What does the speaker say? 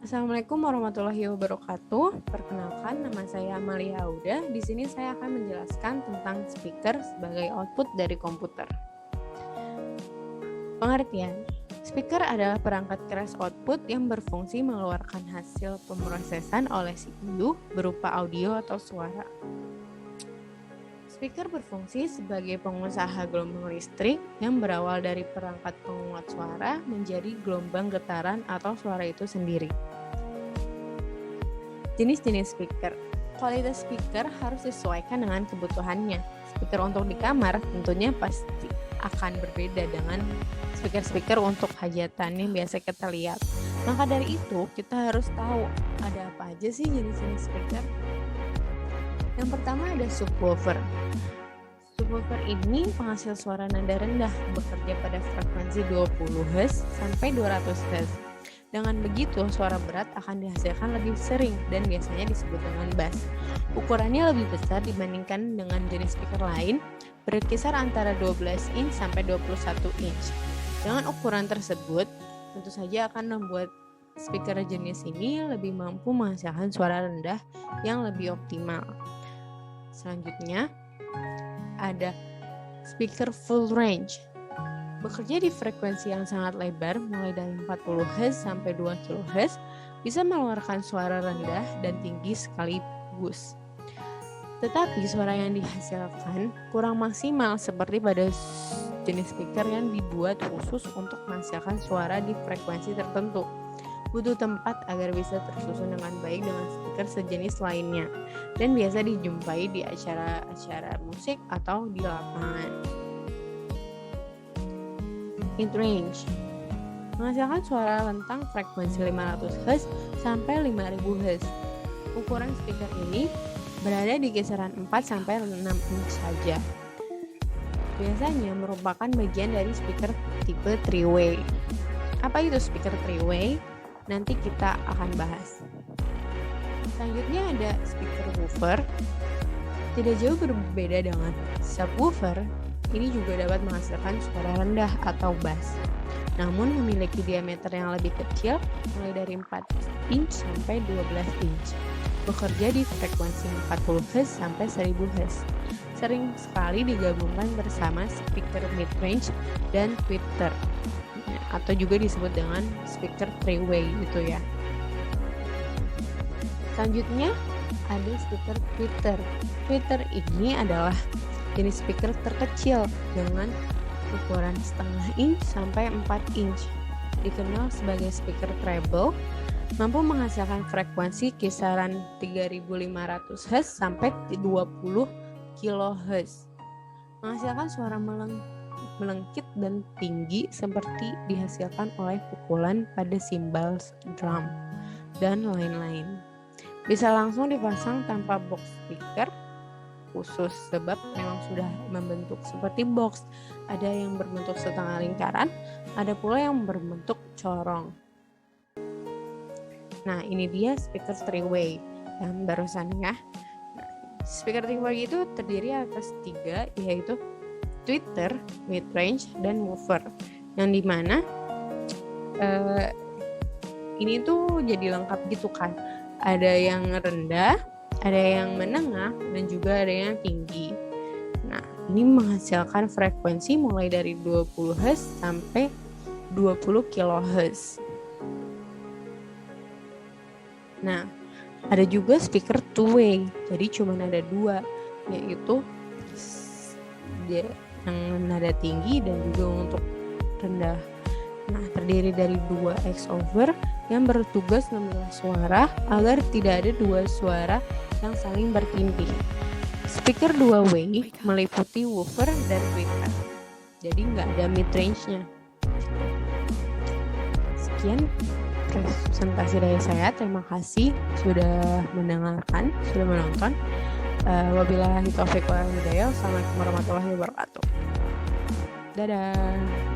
Assalamualaikum warahmatullahi wabarakatuh. Perkenalkan, nama saya Amalia Auda. Di sini saya akan menjelaskan tentang speaker sebagai output dari komputer. Pengertian: speaker adalah perangkat keras output yang berfungsi mengeluarkan hasil pemrosesan oleh CPU berupa audio atau suara. Speaker berfungsi sebagai pengusaha gelombang listrik yang berawal dari perangkat penguat suara menjadi gelombang getaran atau suara itu sendiri. Jenis-jenis speaker. Kualitas speaker harus disesuaikan dengan kebutuhannya. Speaker untuk di kamar tentunya pasti akan berbeda dengan speaker-speaker untuk hajatan yang biasa kita lihat. Maka dari itu, kita harus tahu ada apa aja sih jenis-jenis speaker. Yang pertama ada subwoofer. Subwoofer ini penghasil suara nada rendah, bekerja pada frekuensi 20 Hz sampai 200 Hz. Dengan begitu, suara berat akan dihasilkan lebih sering dan biasanya disebut dengan bass. Ukurannya lebih besar dibandingkan dengan jenis speaker lain, berkisar antara 12 inch sampai 21 inch. Dengan ukuran tersebut, tentu saja akan membuat speaker jenis ini lebih mampu menghasilkan suara rendah yang lebih optimal. Selanjutnya, ada speaker full range. Bekerja di frekuensi yang sangat lebar, mulai dari 40 Hz sampai 2 kHz, bisa mengeluarkan suara rendah dan tinggi sekaligus. Tetapi suara yang dihasilkan kurang maksimal seperti pada jenis speaker yang dibuat khusus untuk menghasilkan suara di frekuensi tertentu. Butuh tempat agar bisa tersusun dengan baik dengan speaker sejenis lainnya, dan biasa dijumpai di acara-acara musik atau di lapangan. Mid-range menghasilkan suara rentang frekuensi 500 Hz sampai 5000 Hz. Ukuran speaker ini berada di kisaran 4 sampai 6 inch saja. Biasanya merupakan bagian dari speaker tipe three-way. Apa itu speaker three-way? Nanti kita akan bahas. Selanjutnya ada speaker woofer. Tidak jauh berbeda dengan subwoofer, ini juga dapat menghasilkan suara rendah atau bass, namun memiliki diameter yang lebih kecil, mulai dari 4 inch sampai 12 inch. Bekerja di frekuensi 40 Hz sampai 1000 Hz. Sering sekali digabungkan bersama speaker mid-range dan tweeter, atau juga disebut dengan speaker three-way gitu ya. Selanjutnya ada speaker tweeter. Tweeter ini adalah jenis speaker terkecil dengan ukuran setengah inch sampai 4 inch. Dikenal sebagai speaker treble, mampu menghasilkan frekuensi kisaran 3500 Hz sampai 20 kHz. Menghasilkan suara melengkit dan tinggi seperti dihasilkan oleh pukulan pada simbal drum dan lain-lain. Bisa langsung dipasang tanpa box speaker khusus sebab memang sudah membentuk seperti box. Ada yang berbentuk setengah lingkaran, ada pula yang berbentuk corong. Nah, ini dia speaker three-way yang barusan ya. Speaker three-way itu terdiri atas 3, yaitu tweeter, mid-range, dan woofer, yang dimana ini tuh jadi lengkap gitu kan. Ada yang rendah, ada yang menengah, dan juga ada yang tinggi. Nah, ini menghasilkan frekuensi mulai dari 20 Hz sampai 20 kHz. Nah, ada juga speaker two-way, jadi cuma ada 2, yaitu dia yang nada tinggi dan juga untuk rendah. Nah, terdiri dari 2 X-over yang bertugas memilah suara agar tidak ada 2 suara yang saling bertindih. Speaker two-way meliputi woofer dan tweeter, jadi nggak ada mid-range-nya. Sekian presentasi dari saya. Terima kasih sudah mendengarkan, sudah menonton. Wabillahi taufiq wal hidayah. Assalamualaikum warahmatullahi wabarakatuh. Dadah.